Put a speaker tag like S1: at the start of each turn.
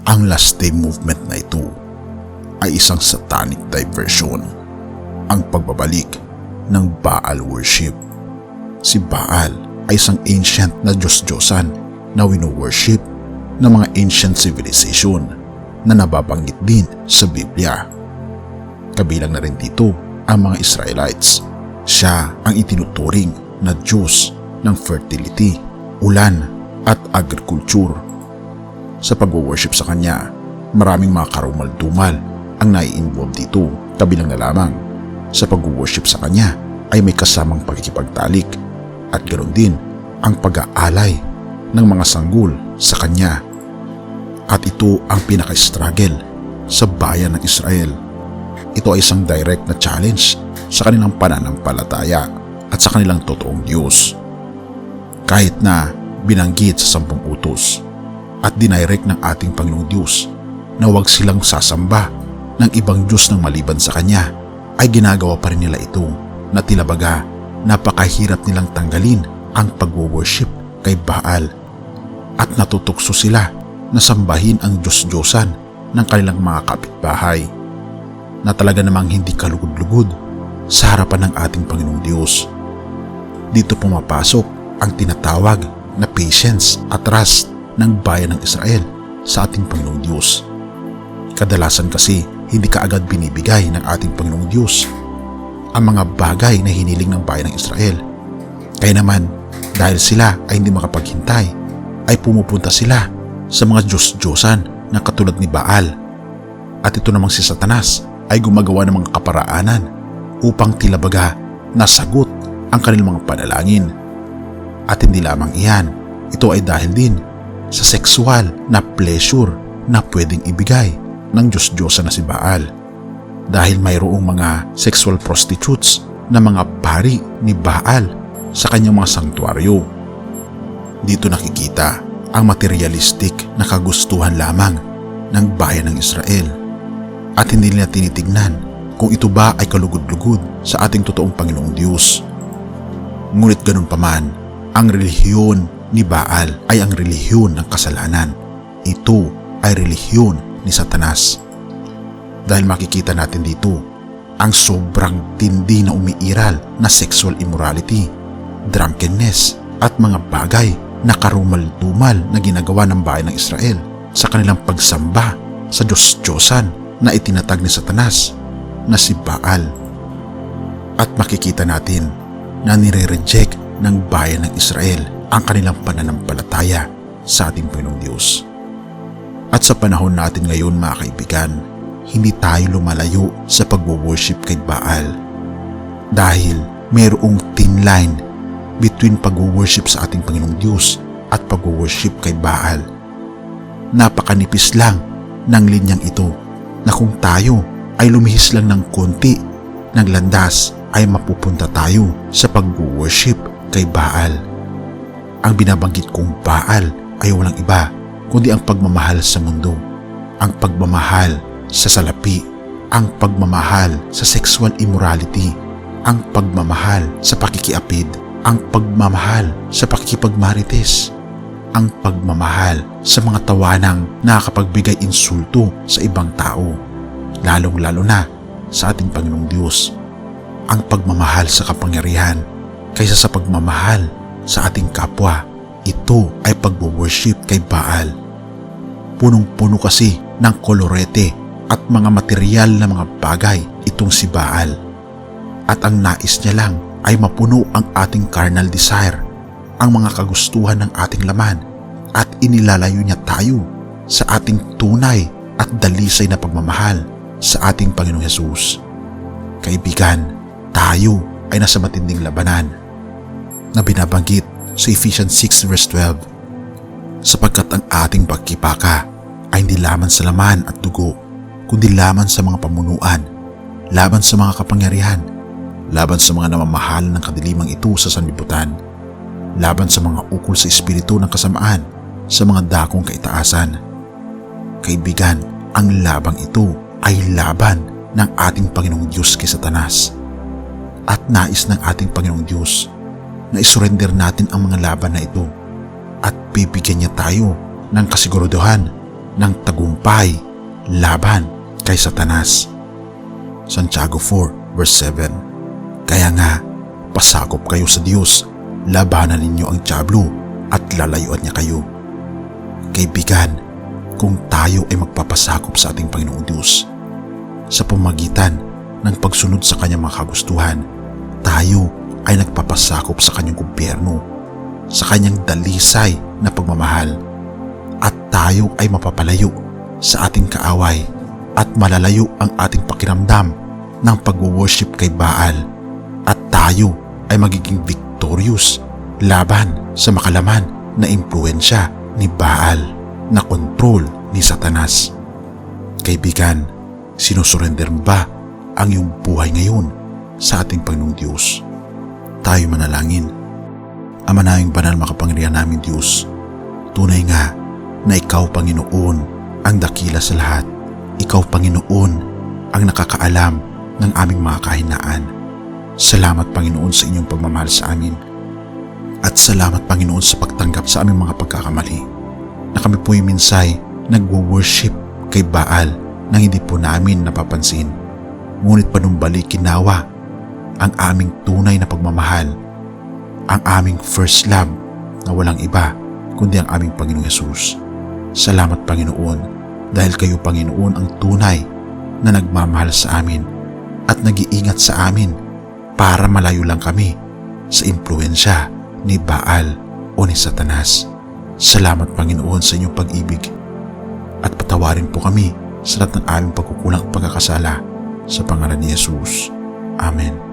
S1: Ang Last Day movement na ito ay isang satanic diversion, ang pagbabalik ng Baal worship. Si Baal ay isang ancient na Diyos-Diyosan na wino-worship ng mga ancient civilization na nababanggit din sa Biblia. Kabilang na rin dito ang mga Israelites. Siya ang itinuturing na Diyos ng fertility, ulan at agriculture. Sa pag-worship sa kanya, maraming mga karumal-dumal ang nai-involve dito. Kabilang na lamang sa pag-worship sa kanya ay may kasamang pagkikipagtalik at ganoon din ang pag-aalay ng mga sanggol sa kanya. At ito ang pinaka-struggle sa bayan ng Israel. Ito ay isang direct na challenge sa kanilang pananampalataya at sa kanilang totoong Diyos. Kahit na binanggit sa 10 utos at dinirect ng ating Panginoong Diyos na huwag silang sasamba ng ibang Diyos ng maliban sa Kanya, ay ginagawa pa rin nila ito na tila baga napakahirap nilang tanggalin ang pag-worship kay Baal at natutukso sila na sambahin ang Diyos-Diyosan ng kanilang mga kapitbahay na talaga namang hindi kalugod-lugod sa harapan ng ating Panginoong Diyos. Dito pumapasok ang tinatawag na patience at trust ng bayan ng Israel sa ating Panginoong Diyos. Kadalasan kasi hindi kaagad binibigay ng ating Panginoong Diyos ang mga bagay na hiniling ng bayan ng Israel. Kaya naman, dahil sila ay hindi makapaghintay, ay pumupunta sila sa mga Diyos-Diyosan na katulad ni Baal. At ito namang si Satanas ay gumagawa ng mga kaparaanan upang tila baga nasagot ang kanilang mga panalangin. At hindi lamang iyan, ito ay dahil din sa sexual na pleasure na pwedeng ibigay ng Diyos-Diyosan na si Baal. Dahil mayroong mga sexual prostitutes na mga pari ni Baal sa kanyang mga sanktuaryo. Dito nakikita ang materialistic na kagustuhan lamang ng bayan ng Israel at hindi nila tinitignan kung ito ba ay kalugod-lugod sa ating totoong Panginoong Diyos. Ngunit ganun pa man, ang relihiyon ni Baal ay ang relihiyon ng kasalanan. Ito ay relihiyon ni Satanas. Dahil makikita natin dito ang sobrang tindi na umiiral na sexual immorality, drunkenness at mga bagay na karumal-dumal na ginagawa ng bayan ng Israel sa kanilang pagsamba sa Diyos-Diyosan na itinatag ni Satanas na si Baal. At makikita natin na nire-reject ng bayan ng Israel ang kanilang pananampalataya sa ating Panginoong Diyos. At sa panahon natin ngayon mga kaibigan, hindi tayo lumalayo sa pag-worship kay Baal dahil mayroong thin line between pag-worship sa ating Panginoong Diyos at pag-worship kay Baal. Napakanipis lang ng linyang ito na kung tayo ay lumihis lang ng konti ng landas ay mapupunta tayo sa pag-worship kay Baal. Ang binabanggit kong Baal ay walang iba kundi ang pagmamahal sa mundo, ang pagmamahal sa salapi, ang pagmamahal sa sexual immorality, ang pagmamahal sa pakikiapid, ang pagmamahal sa pakikipagmarites, ang pagmamahal sa mga tawanang nakakapagbigay insulto sa ibang tao, lalong-lalo na sa ating Panginoong Diyos, ang pagmamahal sa kapangyarihan kaysa sa pagmamahal sa ating kapwa. Ito ay pag-worship kay Baal. Punong-puno kasi ng kolorete at mga material na mga bagay itong si Baal. At ang nais niya lang ay mapuno ang ating carnal desire, ang mga kagustuhan ng ating laman, at inilalayo niya tayo sa ating tunay at dalisay na pagmamahal sa ating Panginoong Hesus. Kaibigan, tayo ay nasa matinding labanan na binabanggit sa Ephesians 6 verse 12, sapagkat ang ating pagkipaka ay hindi laman sa laman at dugo, kundi laman sa mga pamunuan, laban sa mga kapangyarihan, laban sa mga namamahalan ng kadilimang ito sa sanlibutan, laban sa mga ukol sa espiritu ng kasamaan sa mga dakong kaitaasan. Kaibigan, ang labang ito ay laban ng ating Panginoong Diyos kay Satanas. At nais ng ating Panginoong Diyos na isurrender natin ang mga laban na ito at bibigyan niya tayo ng kasiguraduhan ng tagumpay laban kay Satanas. Santiago 4 verse 7. Kaya nga, pasakop kayo sa Diyos, labanan ninyo ang dyablo at lalayuan niya kayo. Kaibigan, kung tayo ay magpapasakop sa ating Panginoong Diyos sa pamagitan ng pagsunod sa kanyang mga kagustuhan, tayo ay nagpapasakop sa kanyang gobyerno, sa kanyang dalisay na pagmamahal, at tayo ay mapapalayo sa ating kaaway at malalayo ang ating pakiramdam ng pag-worship kay Baal, at tayo ay magiging victorious laban sa makalaman na impluensya ni Baal na kontrol ni Satanas. Kaibigan, sinusurrender mo ba ang iyong buhay ngayon sa ating Panginoong Diyos? Tayo manalangin. Ama naming banal makapangyarihan namin Diyos, tunay nga na Ikaw, Panginoon, ang dakila sa lahat. Ikaw, Panginoon, ang nakakaalam ng aming mga kahinaan. Salamat, Panginoon, sa inyong pagmamahal sa amin. At salamat, Panginoon, sa pagtanggap sa aming mga pagkakamali, na kami po'y minsay nagwo-worship kay Baal nang hindi po namin napapansin. Ngunit panumbalikin nawa ang aming tunay na pagmamahal, ang aming first love na walang iba kundi ang aming Panginoong Yesus. Salamat, Panginoon, dahil kayo, Panginoon, ang tunay na nagmamahal sa amin at nag-iingat sa amin para malayo lang kami sa impluensya ni Baal o ni Satanas. Salamat, Panginoon, sa inyong pag-ibig, at patawarin po kami sa lahat ng aming pagkukulang at pagkakasala sa pangalan ni Jesus. Amen.